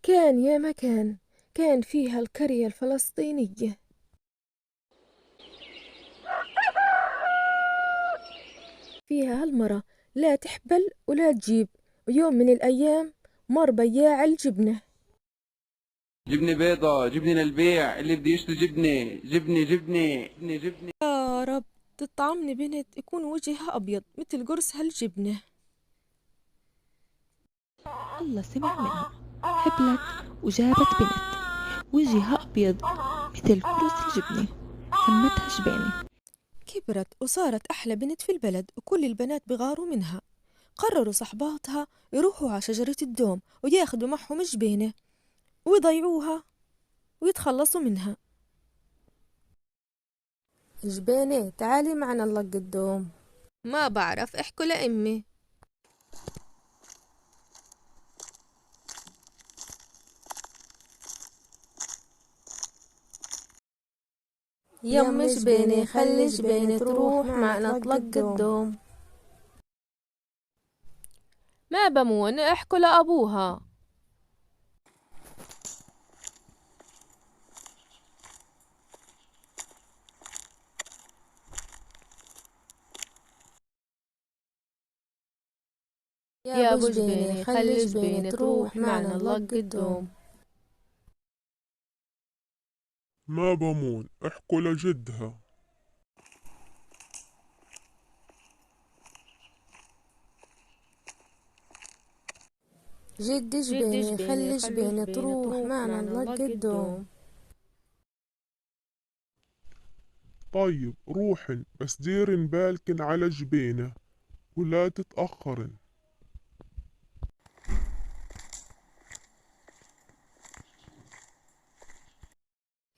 كان يا مكان، كان فيها القرية الفلسطينية، فيها هالمرة لا تحبل ولا تجيب. ويوم من الأيام مر بياع الجبنة. جبنة بيضة، جبنة للبيع، اللي بده يشتري جبنة جبنة جبنة جبنة جبنة. يا رب تطعمني بنت يكون وجهها أبيض مثل قرص هالجبنة. الله سمع منها، حبلت وجابت بنت وجهها أبيض مثل كرس الجبنة، سمتها جبانة. كبرت وصارت أحلى بنت في البلد وكل البنات بغاروا منها. قرروا صحباتها يروحوا على شجرة الدوم وياخدوا معهم جبينة ويضيعوها ويتخلصوا منها. جبينة تعالي معنا نلق الدوم. ما بعرف، احكوا لأمي. يم جبينة خلي جبينة تروح معنا تلق الدوم. ما بمون، احكوا لأبوها. يا ابو جبينة خلي جبينة تروح معنا نلق الدوم. ما بمون، احكوا لجدها. جد جبينة خلي جبينة تروح معنا نلق الدوم. طيب روحن، بس ديرن بالكن على جبينة ولا تتأخرن.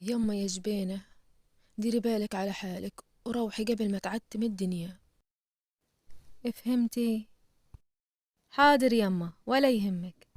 يما يا جبينة، ديري بالك على حالك وروحي قبل ما تعتم الدنيا. فهمتي؟ حاضر يما، ولا يهمك.